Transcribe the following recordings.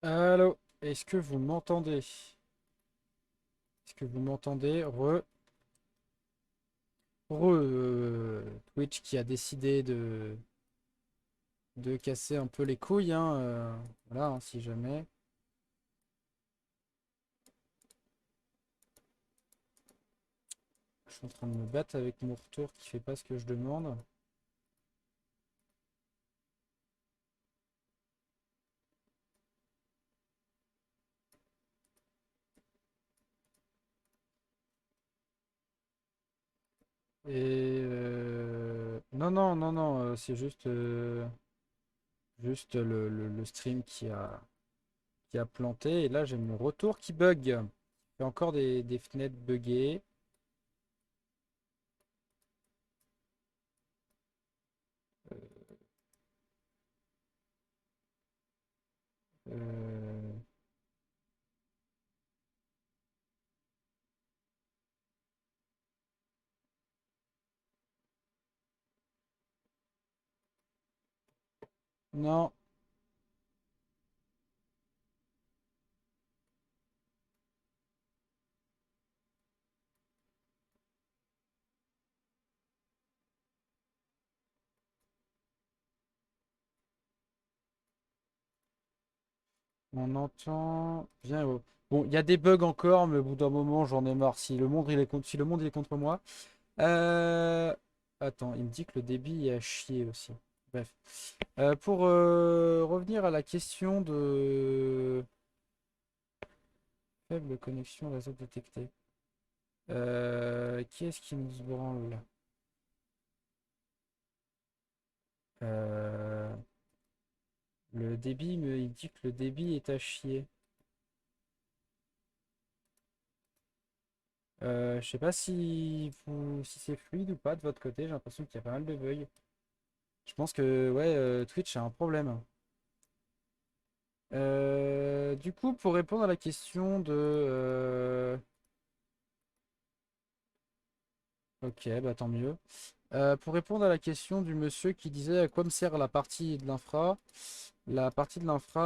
Allô, est-ce que vous m'entendez? Est-ce que vous m'entendez? Twitch qui a décidé de casser un peu les couilles, hein, voilà, hein, si jamais. Je suis en train de me battre avec mon retour qui fait pas ce que je demande. Non, non, non, non, c'est juste le stream qui a planté. Et là, j'ai mon retour qui bug. Il y a encore des fenêtres buggées. Euh, non. On entend bien. Bon, il y a des bugs encore, mais au bout d'un moment, j'en ai marre. Si le monde il est contre moi. Euh, Attends, il me dit que le débit est à chier aussi. Bref. Pour revenir à la question de faible connexion réseau détecté. Qui est-ce qui nous branle? Euh, il dit que le débit est à chier. Je sais pas si c'est fluide ou pas de votre côté. J'ai l'impression qu'il y a pas mal de bugs. Je pense que ouais, Twitch a un problème. Du coup, pour répondre à la question Ok, bah tant mieux. Pour répondre à la question du monsieur qui disait à quoi me sert la partie de l'infra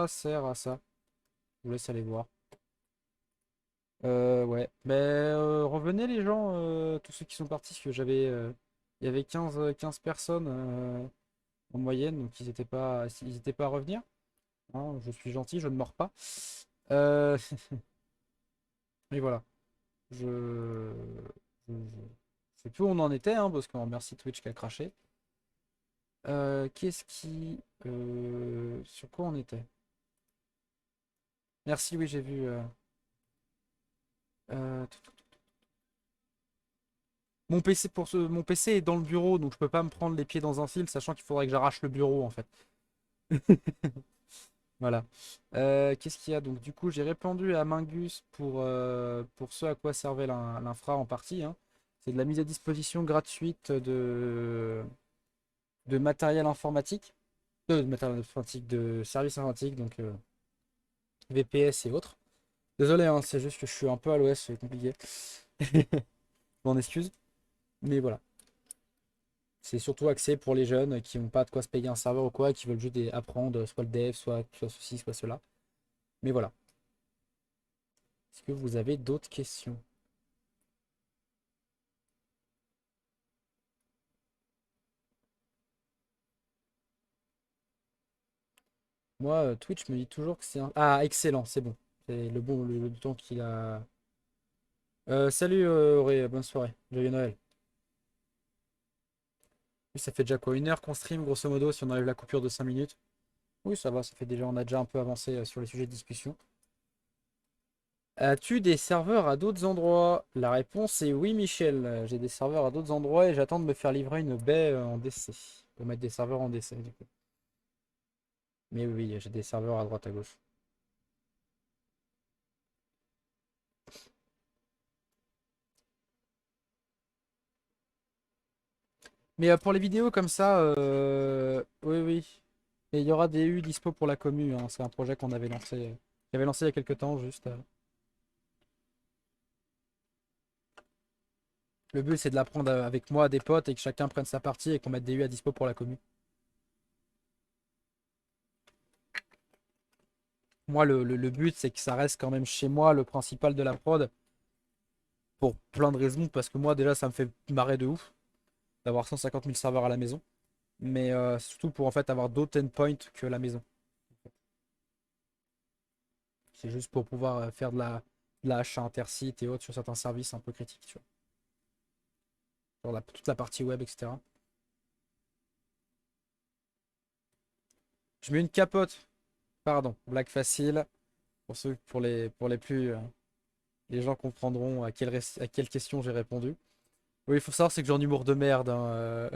sert à ça. Je vous laisse aller voir. Ouais. Mais revenez les gens, tous ceux qui sont partis, parce que il y avait 15 personnes en moyenne, donc ils étaient pas à revenir. Hein, je suis gentil, je ne mords pas. Euh, Mais voilà. Je... je sais plus où on en était, hein, parce qu'on remercie Twitch qui a craché. Sur quoi on était? Merci, oui, j'ai vu. Euh, mon PC est dans le bureau, donc je peux pas me prendre les pieds dans un fil, sachant qu'il faudrait que j'arrache le bureau, en fait. Voilà. Qu'est-ce qu'il y a? Donc, du coup, j'ai répondu à Mingus pour ce à quoi servait l'infra en partie, hein. C'est de la mise à disposition gratuite de matériel informatique. De matériel informatique, de services informatiques, donc VPS et autres. Désolé, hein, c'est juste que je suis un peu à l'ouest, c'est compliqué. M'en excuse. Mais voilà. C'est surtout axé pour les jeunes qui n'ont pas de quoi se payer un serveur ou quoi, qui veulent juste apprendre soit le dev, soit ceci, soit cela. Mais voilà. Est-ce que vous avez d'autres questions? Moi, Twitch me dit toujours que c'est un... Ah, excellent, c'est bon. C'est le bouton qu'il a. Salut Auré, bonne soirée. Joyeux Noël. Oui, ça fait déjà quoi? 1 heure qu'on stream, grosso modo, si on arrive à la coupure de 5 minutes. Oui, ça va, ça fait déjà, on a déjà un peu avancé sur les sujets de discussion. As-tu des serveurs à d'autres endroits? La réponse est oui, Michel. J'ai des serveurs à d'autres endroits et j'attends de me faire livrer une baie en DC. Pour mettre des serveurs en DC, du coup. Mais oui, oui, j'ai des serveurs à droite à gauche. Mais pour les vidéos comme ça, oui, oui. Et il y aura des U dispo pour la commu, hein. C'est un projet qu'on avait lancé. J'avais lancé il y a quelques temps, juste. Le but, c'est de l'apprendre avec moi, des potes, et que chacun prenne sa partie et qu'on mette des U à dispo pour la commu. Moi, le but, c'est que ça reste quand même chez moi, le principal de la prod, pour plein de raisons, parce que moi, déjà, ça me fait marrer de ouf d'avoir 150 000 serveurs à la maison, mais surtout pour en fait avoir d'autres endpoints que la maison. C'est juste pour pouvoir faire de la achat intersite et autres sur certains services un peu critiques, tu vois. Sur toute la partie web, etc. Je mets une capote, pardon, blague facile, pour les plus, les gens comprendront à quelle question j'ai répondu. Oui, il faut savoir, c'est que j'ai un humour de merde, hein,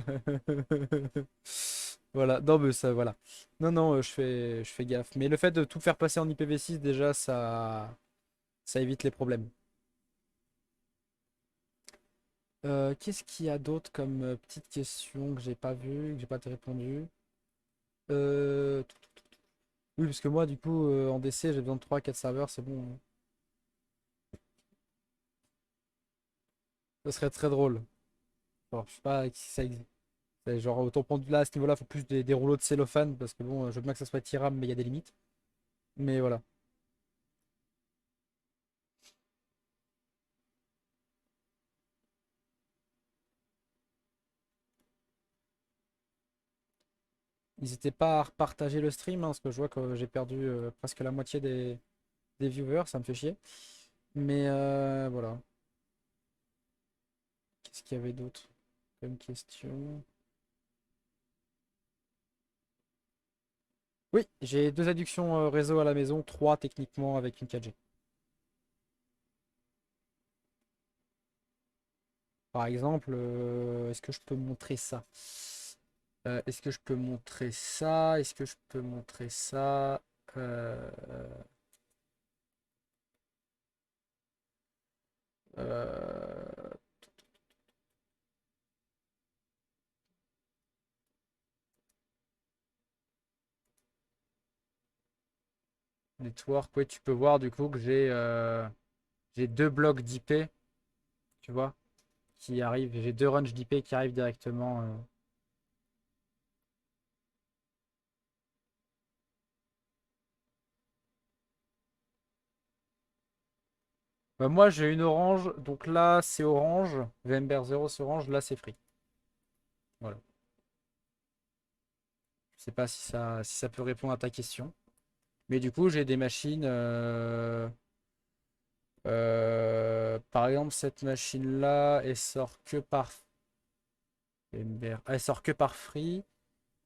Voilà, non, mais ça, voilà. Non, non, je fais gaffe. Mais le fait de tout faire passer en IPv6, déjà, ça évite les problèmes. Qu'est-ce qu'il y a d'autre comme petite question que j'ai pas vue, que j'ai pas répondu? Euh, Oui, parce que moi, du coup, en DC, j'ai besoin de 3 4 serveurs, c'est bon, hein. Ça serait très drôle. Genre, je sais pas si ça existe. Genre, autant prendre là, à ce niveau-là, faut plus des rouleaux de cellophane, parce que bon, je veux bien que ça soit tirable, mais il y a des limites. Mais voilà. N'hésitez pas à repartager le stream, hein, parce que je vois que j'ai perdu presque la moitié des viewers, ça me fait chier. Mais voilà. Qu'est-ce qu'il y avait d'autre comme question? Oui, j'ai 2 adductions réseau à la maison, 3 techniquement avec une 4G. Par exemple, est-ce que je peux montrer ça? Est-ce que je peux montrer ça? Est-ce que je peux montrer ça? Euh, euh, Network, oui, tu peux voir du coup que j'ai 2 blocs d'IP, tu vois, qui arrivent. J'ai 2 ranges d'IP qui arrivent directement. Bah, moi, j'ai une orange, donc là, c'est orange. VMware 0, c'est orange, là, c'est free. Voilà. Je sais pas si ça peut répondre à ta question. Mais du coup, j'ai des machines. Par exemple, cette machine-là, elle sort que par free.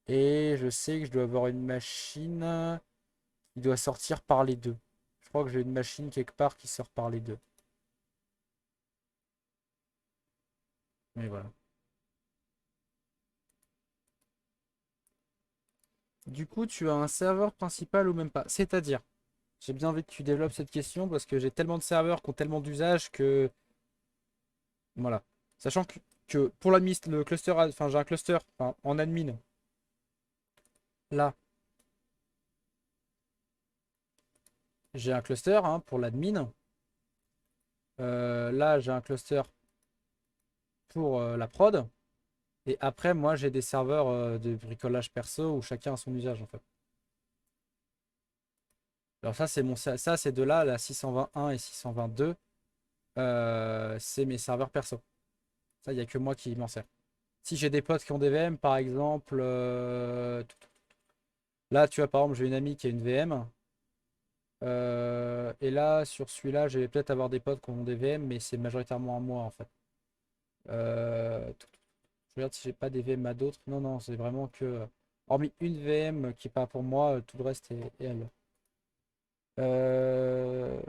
Et je sais que je dois avoir une machine qui doit sortir par les deux. Je crois que j'ai une machine quelque part qui sort par les deux. Mais voilà. Du coup, tu as un serveur principal ou même pas? C'est-à-dire, j'ai bien envie que tu développes cette question parce que j'ai tellement de serveurs qui ont tellement d'usages que. Voilà. Sachant que pour le cluster, enfin, j'ai un cluster enfin, en admin. Là, j'ai un cluster hein, pour l'admin. Là, j'ai un cluster pour la prod. Et après, moi, j'ai des serveurs de bricolage perso où chacun a son usage en fait. Alors ça, c'est de là, la 621 et 622. C'est mes serveurs perso. Ça, il n'y a que moi qui m'en sers. Si j'ai des potes qui ont des VM, par exemple, là, tu vois, par exemple, j'ai une amie qui a une VM. Et là, sur celui-là, je vais peut-être avoir des potes qui ont des VM, mais c'est majoritairement à moi en fait. Je regarde si j'ai pas des VM à d'autres. Non, non, c'est vraiment que. Hormis une VM qui est pas pour moi, tout le reste est elle. Euh...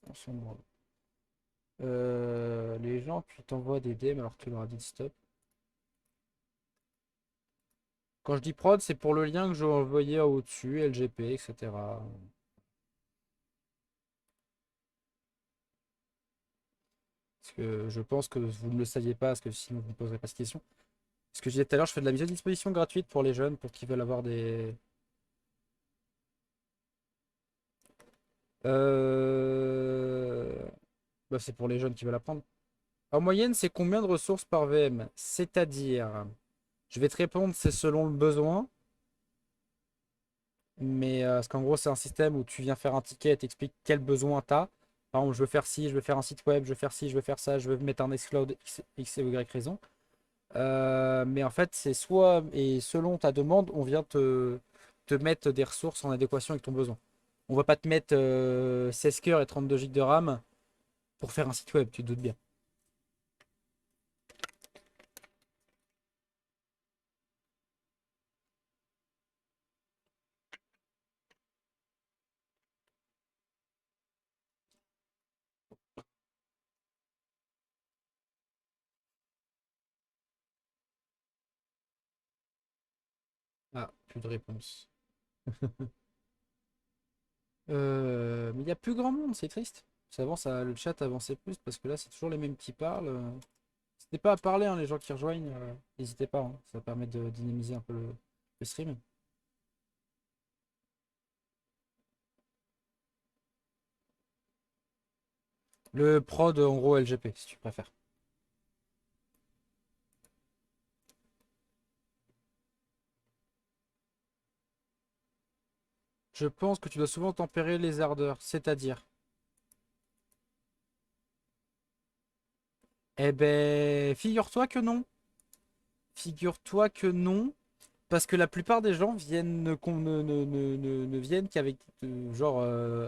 on s'en branle. Les gens qui t'envoient des DM alors que tu leur as dit de stop. Quand je dis prod, c'est pour le lien que j'ai envoyé au-dessus, LGP, etc. Parce que je pense que vous ne le saviez pas, parce que sinon vous ne poserez pas cette question. Ce que je disais tout à l'heure, je fais de la mise à disposition gratuite pour les jeunes, pour qu'ils veulent avoir des. Euh... Bah, c'est pour les jeunes qui veulent apprendre. En moyenne, c'est combien de ressources par VM? C'est-à-dire, je vais te répondre, c'est selon le besoin. Mais parce qu'en gros, c'est un système où tu viens faire un ticket et t'expliques quel besoin t'as. Par exemple, je veux faire ci, je veux faire un site web, je veux faire ci, je veux faire ça, je veux mettre un Nextcloud X et Y raison. Mais en fait, c'est soit, et selon ta demande, on vient te mettre des ressources en adéquation avec ton besoin. On va pas te mettre 16 cœurs et 32 gigs de RAM pour faire un site web, tu te doutes bien. Ah, plus de réponse. Mais il n'y a plus grand monde, c'est triste. Avant, ça, le chat avançait plus parce que là, c'est toujours les mêmes qui parlent. N'hésitez pas à parler, hein, les gens qui rejoignent. N'hésitez pas, hein, ça permet de dynamiser un peu le stream. Le prod, en gros, LGP, si tu préfères. Je pense que tu dois souvent tempérer les ardeurs, c'est-à-dire. Eh ben, figure-toi que non. Figure-toi que non. Parce que la plupart des gens viennent ne viennent qu'avec genre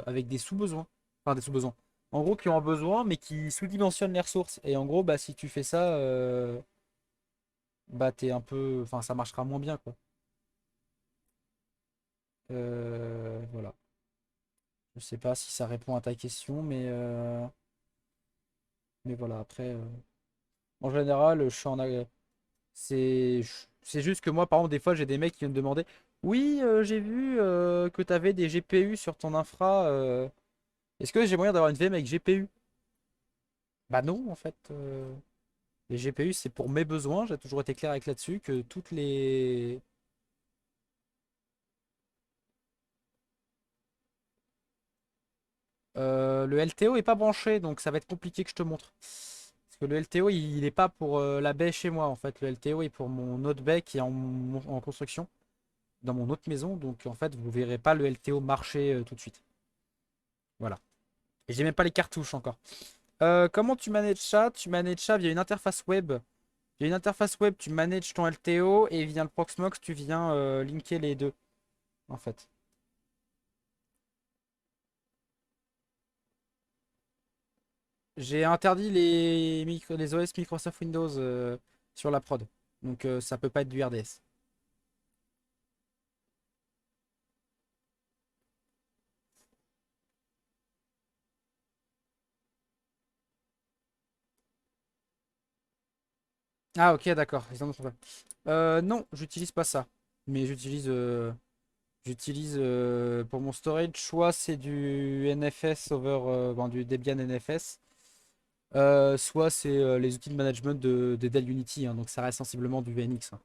avec des sous-besoins. Enfin des sous-besoins. En gros qui ont un besoin mais qui sous-dimensionnent les ressources. Et en gros bah si tu fais ça bah t'es un peu. Enfin ça marchera moins bien quoi. Voilà. Je sais pas si ça répond à ta question mais voilà après en général je suis c'est c'est juste que moi, par exemple, des fois, j'ai des mecs qui viennent me demander, oui, j'ai vu que tu avais des GPU sur ton infra. Est-ce que j'ai moyen d'avoir une VM avec GPU? Bah non, en fait. Les GPU, c'est pour mes besoins. J'ai toujours été clair avec là-dessus que toutes les... le LTO est pas branché, donc ça va être compliqué que je te montre. Parce que le LTO, il est pas pour la baie chez moi, en fait. Le LTO est pour mon autre baie qui est en construction, dans mon autre maison. Donc, en fait, vous verrez pas le LTO marcher tout de suite. Voilà. Et j'ai même pas les cartouches encore. Comment tu manages ça? Tu manages ça via une interface web. Via une interface web, tu manages ton LTO et via le Proxmox, tu viens linker les deux, en fait. J'ai interdit les OS Microsoft Windows sur la prod. Donc ça peut pas être du RDS. Ah ok, d'accord. Ils en ont trouvé. Non, j'utilise pas ça. Mais j'utilise pour mon storage, soit c'est du NFS over ben, du Debian NFS. Soit c'est les outils de management de Dell Unity, hein, donc ça reste sensiblement du VNX, hein.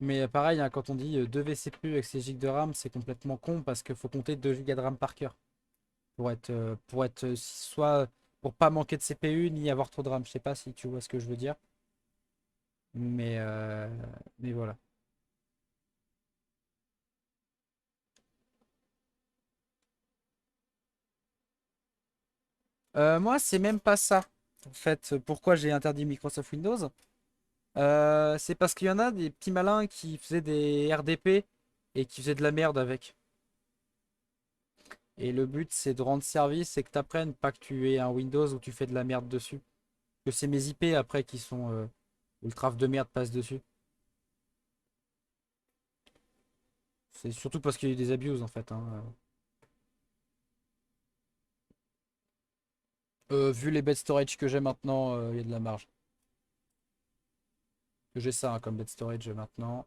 Mais pareil, hein, quand on dit 2 vCPU avec 6 gigs de RAM, c'est complètement con parce qu'il faut compter 2 gigas de RAM par cœur pour être soit pour pas manquer de CPU ni avoir trop de RAM. Je sais pas si tu vois ce que je veux dire, mais, euh, mais voilà. Moi, c'est même pas ça. En fait, pourquoi j'ai interdit Microsoft Windows? C'est parce qu'il y en a des petits malins qui faisaient des RDP et qui faisaient de la merde avec. Et le but, c'est de rendre service et que tu apprennes, pas que tu aies un Windows où tu fais de la merde dessus. Que c'est mes IP après qui sont. Où le traf de merde passe dessus. C'est surtout parce qu'il y a eu des abuses en fait, hein. Vu les bed storage que j'ai maintenant, il y a de la marge. Que j'ai ça hein, comme bed storage maintenant.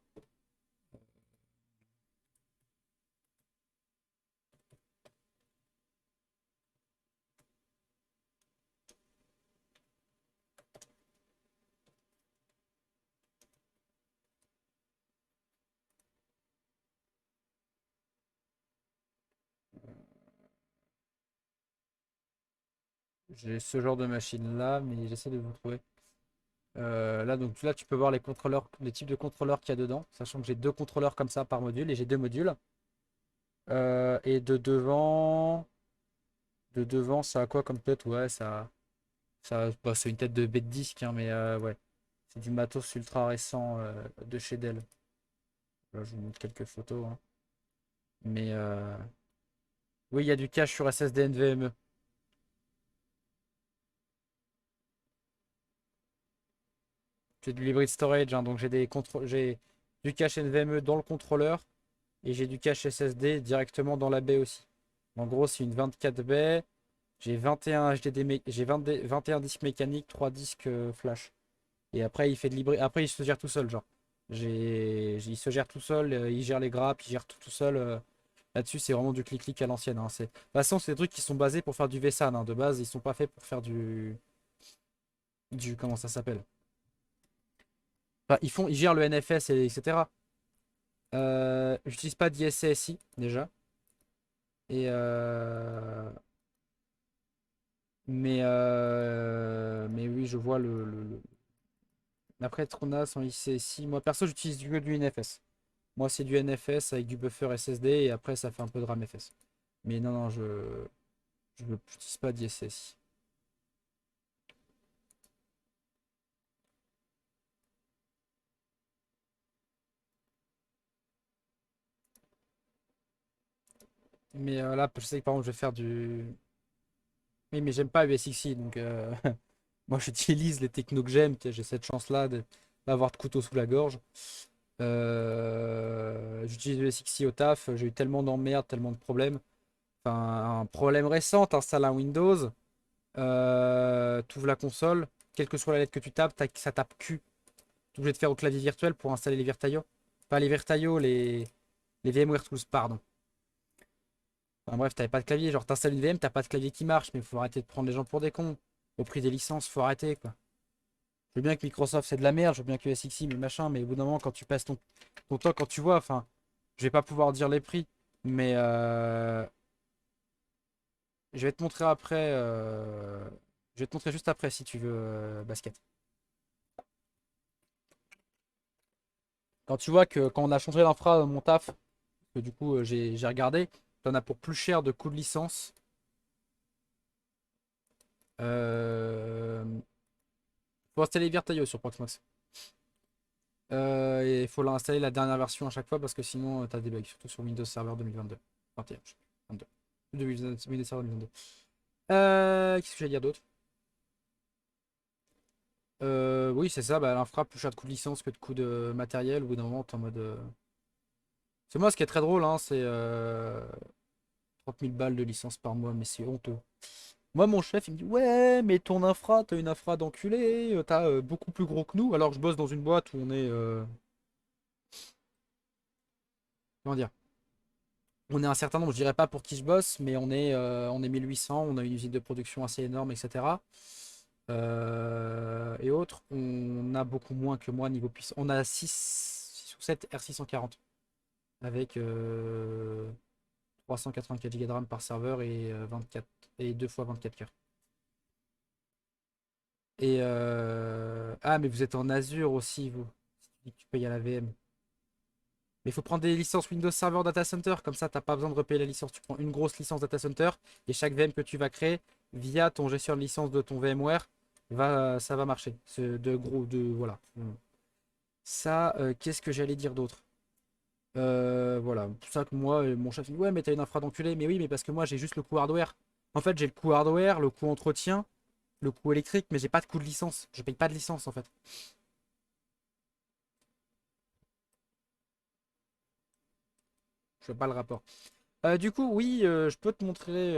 J'ai ce genre de machine là, mais j'essaie de vous trouver. Là, donc là, tu peux voir les contrôleurs, les types de contrôleurs qu'il y a dedans, sachant que j'ai deux contrôleurs comme ça par module et j'ai deux modules. Et de devant, ça a quoi comme tête? Ouais, bah, c'est une tête de bête disque, hein, mais ouais, c'est du matos ultra récent de chez Dell. Là, je vous montre quelques photos, hein. Mais oui, il y a du cache sur SSD NVMe. J'ai du Hybrid Storage, hein, donc j'ai du cache NVMe dans le contrôleur et j'ai du cache SSD directement dans la baie aussi. En gros, c'est une 24 baies. J'ai 21 HDD, j'ai 21 disques mécaniques, 3 disques flash. Et après, il fait de l'hybride. Après, il se gère tout seul, genre. Il se gère tout seul, il gère les grappes, il gère tout seul. Là-dessus, c'est vraiment du clic-clic à l'ancienne, hein. De toute façon, c'est des trucs qui sont basés pour faire du vSAN, hein. De base, ils sont pas faits pour faire comment ça s'appelle? Enfin, ils gèrent le NFS, etc. J'utilise pas d'ISCSI, déjà. Et mais oui, je vois après, Tronas en ICSI. Moi, perso, j'utilise du NFS. Moi, c'est du NFS avec du buffer SSD et après, ça fait un peu de RAM FS. Mais non, non, je n'utilise pas d'ISCSI. Mais là, je sais que par exemple, je vais faire du. Oui, mais j'aime pas USXi, donc moi, j'utilise les technos que j'aime. J'ai cette chance-là d'avoir de couteau sous la gorge. J'utilise USXi au taf. J'ai eu tellement d'emmerdes, tellement de problèmes. Enfin, un problème récent, t'installes un Windows, tu ouvres la console, quelle que soit la lettre que tu tapes, ça tape Q. Tu es obligé de faire au clavier virtuel pour installer les Virtaio. Pas les Virtaio, les VMware Tools, pardon. Enfin, bref, t'avais pas de clavier. Genre, t'installes une VM, t'as pas de clavier qui marche, mais faut arrêter de prendre les gens pour des cons. Au prix des licences, faut arrêter, quoi. Je veux bien que Microsoft c'est de la merde, je veux bien que SXI, mais machin, mais au bout d'un moment, quand tu passes ton temps, quand tu vois, enfin, je vais pas pouvoir dire les prix, mais je vais te montrer après. Je vais te montrer juste après si tu veux, basket. Quand tu vois que quand on a changé l'infra mon taf, que du coup j'ai regardé, t'en as pour plus cher de coût de licence. Euh, Faut installer Virtaio sur Proxmox. Et il faut l'installer la dernière version à chaque fois parce que sinon t'as des bugs, surtout sur Windows Server 2022. 21, je sais plus, 22. Windows Server 2022. Qu'est-ce que j'allais dire d'autre? Oui, c'est ça, bah, l'infra plus cher de coût de licence que de coût de matériel. Au bout d'un moment, t'es en mode. C'est moi, ce qui est très drôle, hein, c'est 30 000 balles de licence par mois, mais c'est honteux. Moi, mon chef, il me dit, ouais, mais ton infra, t'as une infra d'enculé, t'as beaucoup plus gros que nous. Alors que je bosse dans une boîte où on est. Comment dire? On est un certain nombre, je dirais pas pour qui je bosse, mais on est 1800, on a une usine de production assez énorme, etc. Et autres, on a beaucoup moins que moi niveau puissance. On a 6 ou 7 R640 avec 384 Go de RAM par serveur et 24 et 2 fois 24 cœurs. Et ah, mais vous êtes en Azure aussi, vous. Si tu dis que tu payes à la VM. Mais il faut prendre des licences Windows Server Data Center, comme ça, t'as pas besoin de repayer la licence. Tu prends une grosse licence Data Center et chaque VM que tu vas créer via ton gestion de licence de ton VMware, ça va marcher. C'est de gros, voilà. Ça, qu'est-ce que j'allais dire d'autre? Voilà, pour ça que moi, mon chef dit ouais, mais t'as une infra d'enculé. Mais oui, mais parce que moi, j'ai juste le coût hardware. En fait, j'ai le coût hardware, le coût entretien, le coût électrique, mais j'ai pas de coût de licence. Je paye pas de licence en fait. Je vois pas le rapport. Du coup, oui, je peux te montrer